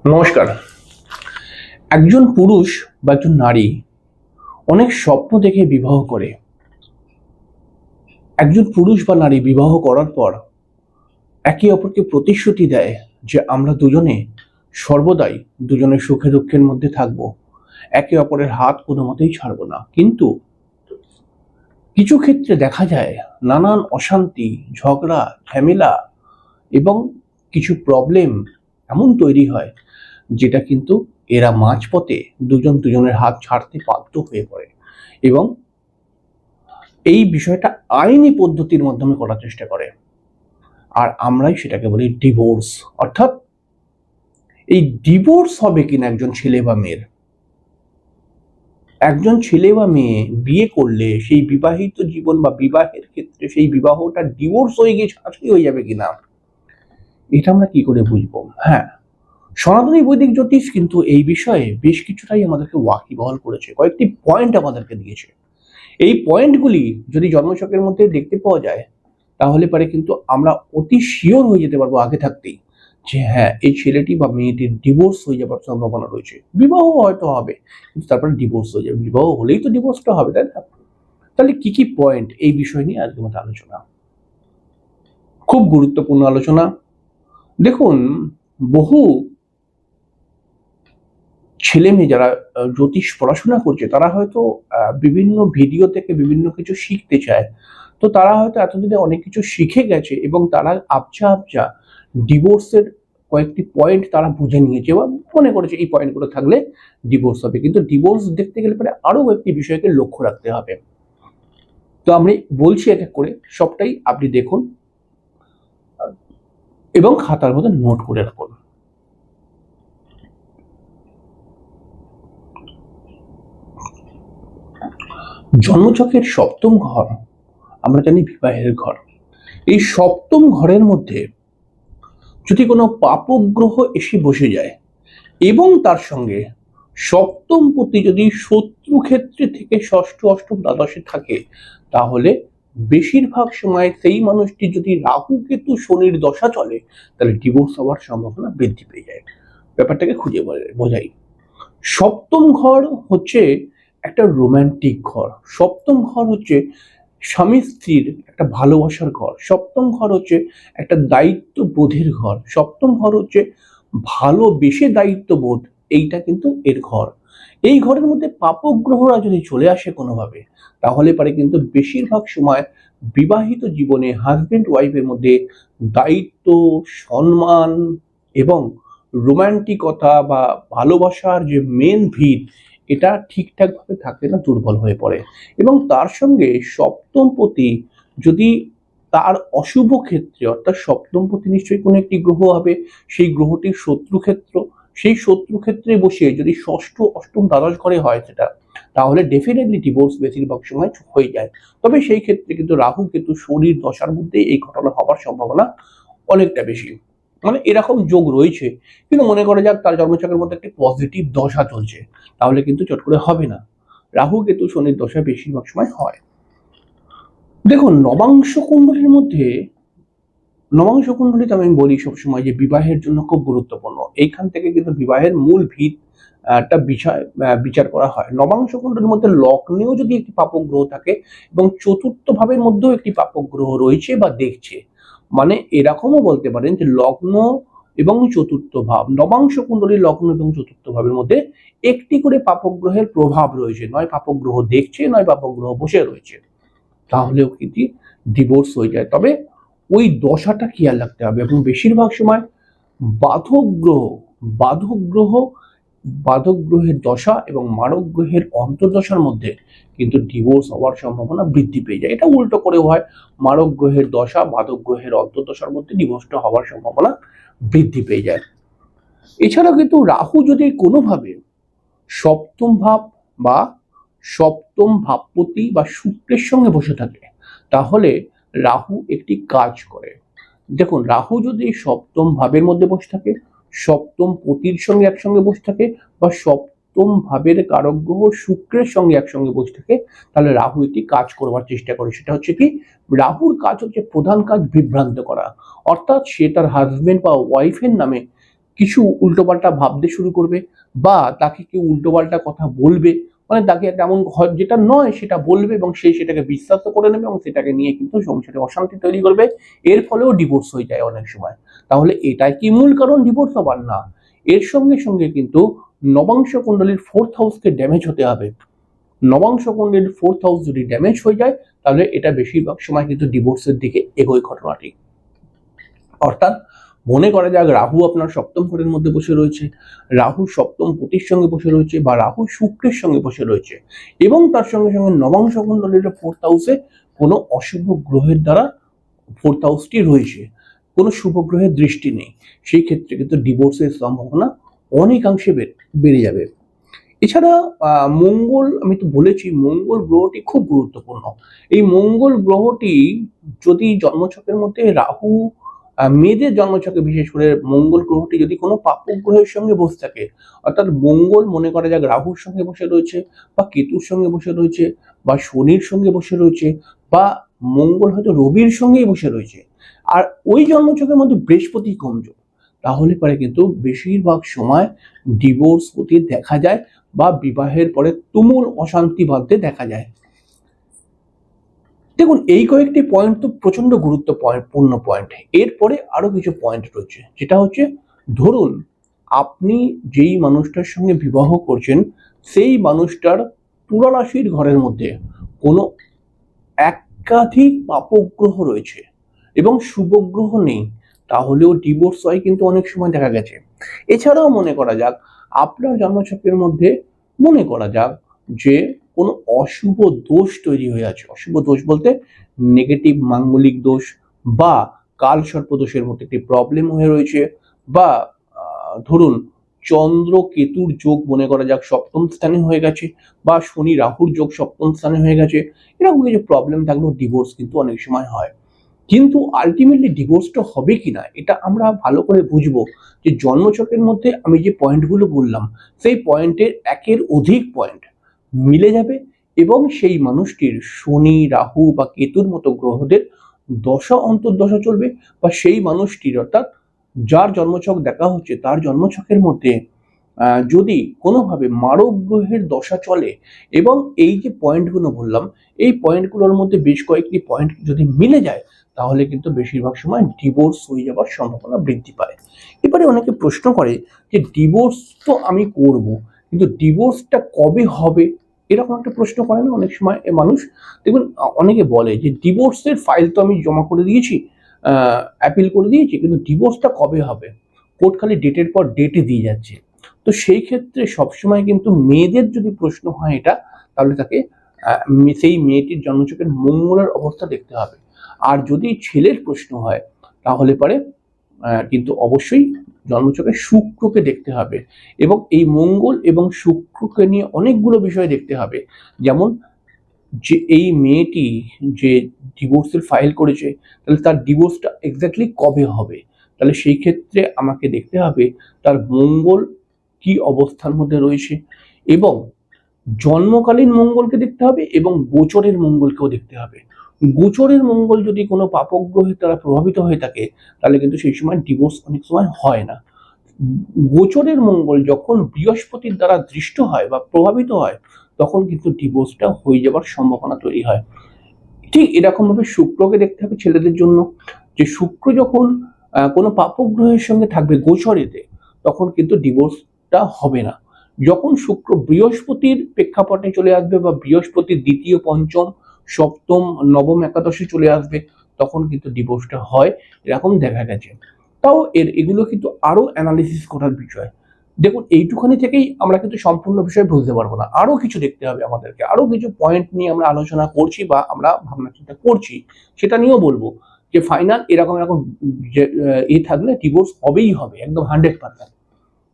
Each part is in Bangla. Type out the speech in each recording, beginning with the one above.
নমস্কার। একজন পুরুষ বা একজন নারী অনেক স্বপ্ন দেখে বিবাহ করে। একজন পুরুষ বা নারী বিবাহ করার পর একে অপরকে প্রতিশ্রুতি দেয় যে আমরা দুজনে সর্বদাই দুজনের সুখে দুঃখের মধ্যে থাকবো, একে অপরের হাত কোনো মতেই ছাড়বো না। কিন্তু কিছু ক্ষেত্রে দেখা যায় নানান অশান্তি, ঝগড়া, ঝামেলা এবং কিছু প্রবলেম এমন তৈরি হয় যেটা কিন্তু এরা মাঝপথে দুজন দুজনের হাত ছাড়তে বাধ্য হয়ে পড়ে এবং এই বিষয়টা আইনি পদ্ধতির মাধ্যমে করার চেষ্টা করে। আর আমরাই সেটাকে বলি ডিভোর্স। অর্থাৎ এই ডিভোর্স হবে কিনা একজন ছেলে বা মেয়ের, একজন ছেলে বা মেয়ে বিয়ে করলে সেই বিবাহিত জীবন বা বিবাহের ক্ষেত্রে সেই বিবাহটা ডিভোর্স হয়ে গিয়ে ছাড়াছাড়ি হয়ে যাবে কিনা, এটা আমরা কি করে বুঝবো? হ্যাঁ, সনাতনী বৈদিক জ্যোতিষ কিন্তু এই বিষয়ে বেশ কিছুটাই আমাদেরকে ওয়াকিবহাল করেছে, কয়েকটি পয়েন্ট আমাদেরকে দিয়েছে। এই পয়েন্টগুলি যদি জন্মছকের মধ্যে দেখতে পাওয়া যায় তাহলে পরে কিন্তু আমরা অতি শিওর হয়ে যেতে পারবো আগে থাকতেই যে হ্যাঁ, এই ছেলেটি বা মেয়েটির ডিভোর্স হয়ে যাবার সম্ভাবনা রয়েছে। বিবাহ হয়তো হবে কিন্তু তারপরে ডিভোর্স হয়ে যাবে, বিবাহ হলেই তো ডিভোর্সটা হবে, তাই না? তাহলে কি কি পয়েন্ট, এই বিষয় নিয়ে আজকে আমাদের আলোচনা, খুব গুরুত্বপূর্ণ আলোচনা। দেখুন, বহু ছেলে মেয়ে যারা জ্যোতিষ পড়াশোনা করছে তারা হয়তো বিভিন্ন ভিডিও থেকে বিভিন্ন কিছু শিখতে চায়। তো তারা হয়তো এতদিনে অনেক কিছু শিখে গেছে এবং তারা আবছা আবছা ডিভোর্সের কয়েকটি পয়েন্ট তারা বুঝে নিয়েছে বা মনে করেছে এই পয়েন্টগুলো থাকলে ডিভোর্স হবে। কিন্তু ডিভোর্স দেখতে গেলে পরে আরো কয়েকটি বিষয়কে লক্ষ্য রাখতে হবে। তো আমি বলছি এক এক করে, সবটাই আপনি দেখুন এবং খাতার মধ্যে নোট করে রাখুন। জন্মছকের সপ্তম ঘর আমরা জানি বিবাহের ঘর। এই সপ্তম ঘরের মধ্যে যদি কোনো পাপগ্রহ এসে বসে যায় এবং তার সঙ্গে সপ্তম পতি যদি শত্রু ক্ষেত্রে থেকে ষষ্ঠ, অষ্টম, দ্বাদশে থাকে তাহলে বেশিরভাগ সময় সেই মানুষটি যদি রাহু কেতু শনির দশা চলে তাহলে ডিভোর্স হওয়ার সম্ভাবনা বৃদ্ধি পেয়ে যায়। ব্যাপারটাকে খুঁজে বোঝাই। সপ্তম ঘর হচ্ছে একটা রোমান্টিক ঘর। সপ্তম ঘর হচ্ছে স্বামী স্ত্রীর একটা ভালোবাসার ঘর। সপ্তম ঘর হচ্ছে একটা দায়িত্ববোধের ঘর। সপ্তম ঘর হচ্ছে ভালোবেসে দায়িত্ববোধ, এইটা কিন্তু এর ঘর। এই ঘরের মধ্যে পাপগ্রহরা যদি চলে আসে কোনোভাবে তাহলে পারে কিন্তু বেশিরভাগ সময় বিবাহিত জীবনে হাজবেন্ড ওয়াইফের মধ্যে দায়িত্ব, সম্মান এবং রোমান্টিকতা বা ভালোবাসার যে মেন ভিত, এটা ঠিকঠাক ভাবে থাকে না, দুর্বল হয়ে পড়ে। এবং তার সঙ্গে সপ্তমপতি যদি তার অশুভ ক্ষেত্রে, অর্থাৎ সপ্তমপতি নিশ্চয়ই কোনো একটি গ্রহ হবে, সেই গ্রহটির শত্রু ক্ষেত্র, সেই শত্রু ক্ষেত্রে বসে যদি ষষ্ঠ, অষ্টম, দ্বাদশ ঘরে হয় সেটা, তাহলে ডেফিনেটলি ডিভোর্স বেশিরভাগ সময় হয়ে যায়। তবে সেই ক্ষেত্রে কিন্তু রাহু কেতু শনির দশার মধ্যে এই ঘটনা হওয়ার সম্ভাবনা অনেকটা বেশি। মানে এরকম যোগ রয়েছে, কিন্তু মনে করা যাক তার জন্মছকের মধ্যে একটি পজিটিভ দশা চলছে, তাহলে কিন্তু চট করে হবে না। রাহু কেতু শনির দশা বেশিরভাগ সময় হয়। দেখুন, নবাংশ কুণ্ডলীর মধ্যে, নবাংশ কুণ্ডলীতে আমি বলি সবসময় যে বিবাহের জন্য খুব গুরুত্বপূর্ণ। এইখান থেকে কিন্তু বিবাহের মূল ভিত একটা বিষয় বিচার করা হয়। নবাংশ কুণ্ডলীর মধ্যে লগ্নেও যদি একটি পাপগ্রহ থাকে এবং চতুর্থ ভাবের মধ্যেও একটি পাপগ্রহ রয়েছে বা দেখছে, মানে এরকমও বলতে পারেন যে লগ্ন এবং চতুর্থ ভাব, নবাংশ কুণ্ডলীর লগ্ন এবং চতুর্থ ভাবের মধ্যে একটি করে পাপগ্রহের প্রভাব রয়েছে, নয় পাপগ্রহ দেখছে নয় পাপগ্রহ বসে রয়েছে, তাহলেও কিন্তু ডিভোর্স হয়ে যায়। তবে ওই দশাটা খেয়াল রাখতে হবে। এবং বেশিরভাগ সময় বাধক গ্রহ, বাধক গ্রহ, বাধক গ্রহের দশা এবং মারক গ্রহের অন্তর্দশার মধ্যে কিন্তু ডিভোর্স হওয়ার সম্ভাবনা বৃদ্ধি পেয়ে যায়। এটা উল্টো করেও হয়, মারক গ্রহের দশা, বাধক গ্রহের অন্তর্দশার মধ্যে ডিভোর্সটা হওয়ার সম্ভাবনা বৃদ্ধি পেয়ে যায়। এছাড়াও কিন্তু রাহু যদি কোনোভাবে সপ্তম ভাব বা সপ্তম ভাবপতি বা শুক্রের সঙ্গে বসে থাকে তাহলে রাহু একটি কাজ করে। দেখুন, রাহু যদি সপ্তম ভাবের মধ্যে বসে থাকে, সপ্তম পতির সঙ্গে একসঙ্গে বসে থাকে বা সপ্তম ভাবের কারক গ্রহ শুক্রের সঙ্গে একসঙ্গে বসে থাকে, তাহলে রাহু একটি কাজ করবার চেষ্টা করে। সেটা হচ্ছে কি, রাহুর কাজ হচ্ছে প্রধান কাজ বিভ্রান্ত করা। অর্থাৎ সে তার হাজবেন্ড বা ওয়াইফের নামে কিছু উল্টোপাল্টা ভাবতে শুরু করবে, বা তাকে কেউ উল্টোপাল্টা কথা বলবে, মানে তাকে একটা এমন যেটা নয় সেটা বলবে এবং সে সেটাকে বিশ্বাস করে নেবে এবং সেটাকে নিয়ে কিন্তু সংসারে অশান্তি তৈরি করবে। এর ফলেও ডিভোর্স হয়ে যায় অনেক সময়। তাহলে এটাই কি মূল কারণ ডিভোর্স হবার? না, এর সঙ্গে সঙ্গে কিন্তু নবাংশ কুণ্ডলীর 4th হাউসকে ড্যামেজ হতে হবে। নবাংশ কুণ্ডলীর 4th হাউস যদি ড্যামেজ হয়ে যায় তাহলে এটা বেশিরভাগ সময় কিন্তু ডিভোর্সের দিকে এগোয় ঘটনাটি। অর্থাৎ মনে করা যাক রাহু আপনার সপ্তম ঘরের মধ্যে বসে রয়েছে, রাহু সপ্তম পতির সঙ্গে বসে রয়েছে, বা রাহু শুক্রের সঙ্গে বসে রয়েছে, এবং তার সঙ্গে সঙ্গে নবাংশ কুণ্ডলীর 4th হাউসে কোনো অশুভ গ্রহের দ্বারা 4th হাউসটি রয়েছে, কোনো শুভ গ্রহের দৃষ্টি নেই, সেই ক্ষেত্রে কিন্তু ডিভোর্সের সম্ভাবনা অনেকাংশে বেড়ে যাবে। এছাড়া মঙ্গল, আমি তো বলেছি মঙ্গল গ্রহটি খুব গুরুত্বপূর্ণ। এই মঙ্গল গ্রহটি যদি জন্মছকের মধ্যে রাহু, মেয়েদের জন্মছকে বিশেষ করে মঙ্গল গ্রহটি যদি কোনো পাপ গ্রহের সঙ্গে বসে থাকে, অর্থাৎ মঙ্গল মনে করা যাক রাহুর সঙ্গে বসে রয়েছে, বা কেতুর সঙ্গে বসে রয়েছে, বা শনির সঙ্গে বসে রয়েছে, বা মঙ্গল হয়তো রবির সঙ্গেই বসে রয়েছে, আর ওই জন্মছকের মধ্যে বৃহস্পতি কমজোর, তাহলে পরে কিন্তু বেশিরভাগ সময় ডিভোর্স হতে দেখা যায়, বা বিবাহের পরে তুমুল অশান্তি বাঁধতে দেখা যায়। দেখুন, এই কয়েকটি পয়েন্ট তো প্রচন্ড গুরুত্বপূর্ণ পয়েন্ট। এরপরে আরো কিছু পয়েন্ট রয়েছে, যেটা হচ্ছে ধরুন আপনি যেই মানুষটার সঙ্গে বিবাহ করছেন সেই মানুষটার তুলা রাশির ঘরের মধ্যে কোনো একাধিক পাপগ্রহ রয়েছে এবং শুভ গ্রহ নেই, তাহলেও ডিভোর্স হয় কিন্তু অনেক সময় দেখা গেছে। এছাড়াও মনে করা যাক আপনার জন্মছকের মধ্যে মনে করা যাক যে কোনো অশুভ দোষ তৈরি হয়ে আছে। অশুভ দোষ বলতে নেগেটিভ মাঙ্গলিক দোষ বা কাল সর্প দোষের মধ্যে একটি প্রবলেম হয়ে রয়েছে, বা ধরুন চন্দ্র কেতুর যোগ মনে করা যাক সপ্তম স্থানে হয়ে গেছে, বা শনি রাহুর যোগ সপ্তম স্থানে হয়ে গেছে, এরকম কিছু প্রবলেম থাকলেও ডিভোর্স কিন্তু অনেক সময় হয়। কিন্তু আলটিমেটলি ডিভোর্সটা হবে কিনা এটা আমরা ভালো করে বুঝবো যে জন্মছকের মধ্যে আমি যে পয়েন্টগুলো বললাম সেই পয়েন্টের একের অধিক পয়েন্ট মিলে যাবে, এবং সেই মানুষটির শনি রাহু বা কেতুর মতো গ্রহদের দশা অন্তর্দশা চলবে, বা সেই মানুষটির অর্থাৎ যার জন্মছক দেখা হচ্ছে তার জন্মছকের মধ্যে যদি কোনোভাবে মারক গ্রহের দশা চলে, এবং এই যে পয়েন্টগুলো বললাম এই পয়েন্টগুলোর মধ্যে বেশ কয়েকটি পয়েন্ট যদি মিলে যায় তাহলে কিন্তু বেশিরভাগ সময় ডিভোর্স হয়ে যাওয়ার সম্ভাবনা বৃদ্ধি পায়। এবারে অনেকে প্রশ্ন করে যে ডিভোর্স তো আমি করব, কিন্তু ডিভোর্সটা কবে হবে, এরকম একটা প্রশ্ন করে না অনেক সময় মানুষ। দেখুন, অনেকে বলে যে ডিভোর্সের ফাইল তো আমি জমা করে দিয়েছি, অ্যাপিল করে দিয়েছি, কিন্তু ডিভোর্সটা কবে হবে, কোর্ট খালি ডেটের পর ডেটে দিয়ে যাচ্ছে। তো সেই ক্ষেত্রে সবসময় কিন্তু মেয়েদের যদি প্রশ্ন হয় এটা, তাহলে তাকে সেই মেয়েটির জন্মছকের মঙ্গলের অবস্থা দেখতে হবে। আর যদি ছেলের প্রশ্ন হয় তাহলে পরে কিন্তু অবশ্যই জন্মছকে শুক্রকে দেখতে হবে, এবং এই মঙ্গল এবং শুক্রকে নিয়ে অনেকগুলো বিষয় দেখতে হবে। যেমন যে এই মেয়েটি যে ডিভোর্সের ফাইল করেছে তাহলে তার ডিভোর্সটা এক্স্যাক্টলি কবে হবে, তাহলে সেই ক্ষেত্রে আমাকে দেখতে হবে তার মঙ্গল কি অবস্থার মধ্যে রয়েছে, এবং জন্মকালীন মঙ্গলকে দেখতে হবে এবং গোচরের মঙ্গলকেও দেখতে হবে। গোচরের মঙ্গল যদি কোনো পাপগ্রহের দ্বারা প্রভাবিত হয়ে থাকে তাহলে কিন্তু সেই সময় ডিভোর্স অনেক সময় হয় না। গোচরের মঙ্গল যখন বৃহস্পতির দ্বারা দৃষ্ট হয় বা প্রভাবিত হয় তখন কিন্তু ডিভোর্সটা হয়ে যাওয়ার সম্ভাবনা তৈরি হয়। ঠিক এরকম ভাবে শুক্রকে দেখতে হবে ছেলেদের জন্য, যে শুক্র যখন কোনো পাপগ্রহের সঙ্গে থাকবে গোচরেতে তখন কিন্তু ডিভোর্সটা হবে না। যখন শুক্র বৃহস্পতির প্রেক্ষাপটে চলে আসবে বা বৃহস্পতির দ্বিতীয় পঞ্চম সপ্তম নবম একাদশে চলে আসবে তখন কিন্তু ডিভোর্সটা হয়, এরকম দেখা গেছে। তাও এগুলো কিন্তু আরো অ্যানালিসিস করার বিষয়। দেখুন, এইটুখানি থেকেই আমরা কিন্তু সম্পূর্ণ বিষয় বুঝতে পারবো না, আরো কিছু দেখতে হবে আমাদেরকে, আরো কিছু পয়েন্ট নিয়ে আমরা আলোচনা করছি বা আমরা ভাবনা চিন্তা করছি, সেটা নিয়েও বলবো যে ফাইনাল এরকম এরকম যে থাকলে ডিভোর্স হবেই হবে একদম 100%।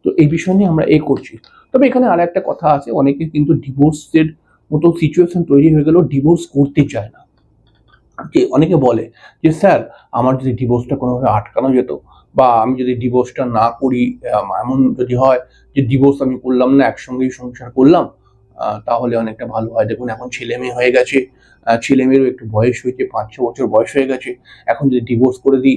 তো এই বিষয় নিয়ে আমরা করছি। তবে এখানে আর একটা কথা আছে, অনেকে কিন্তু ডিভোর্সের মতো সিচুয়েশন তৈরি হয়ে গেল ডিভোর্স করতে চায় না। যে অনেকে বলে যে স্যার আমার যদি ডিভোর্সটা কোনোভাবে আটকানো যেত, বা আমি যদি ডিভোর্সটা না করি, এমন যদি হয় যে ডিভোর্স আমি করলাম না একসঙ্গেই সংসার করলাম, তাহলে অনেকটা ভালো হয়। দেখুন এখন ছেলে মেয়ে হয়ে গেছে, ছেলে মেয়েরও একটু বয়স হয়েছে, 5-6 বছর বয়স হয়ে গেছে, এখন যদি ডিভোর্স করে দিই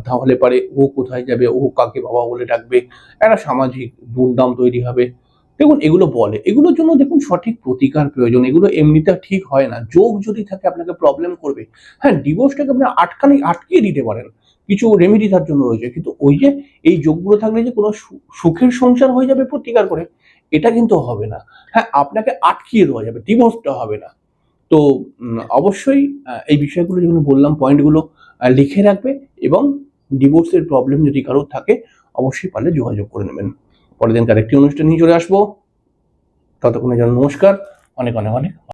তাহলে পারে ও কোথায় যাবে, ও কাকে বাবা বলে ডাকবে, একটা সামাজিক দুর্নাম তৈরি হবে। দেখুন এগুলো বলে, এগুলোর জন্য দেখুন সঠিক প্রতিকার প্রয়োজন, এগুলো এমনিতে ঠিক হয় না। যোগ যদি থাকে আপনাকে প্রবলেম করবে। হ্যাঁ, ডিভোর্সটাকে আপনি আটকিয়ে দিতে পারেন, কিছু রেমেডি তার জন্য রয়েছে, কিন্তু ওই যে এই যোগগুলো থাকলে যে কোনো সুখের সংসার হয়ে যাবে প্রতিকার করে, এটা কিন্তু হবে না। হ্যাঁ, আপনাকে আটকিয়ে দেওয়া যাবে, ডিভোর্সটা হবে না। তো অবশ্যই এই বিষয়গুলো যেগুলো বললাম পয়েন্টগুলো লিখে রাখবে, এবং ডিভোর্সের প্রবলেম যদি কারোর থাকে অবশ্যই পারলে যোগাযোগ করে নেবেন। পরের দিনকার একটি অনুষ্ঠান নিয়ে চলে আসবো। ততক্ষণে যেন নমস্কার, অনেক অনেক অনেক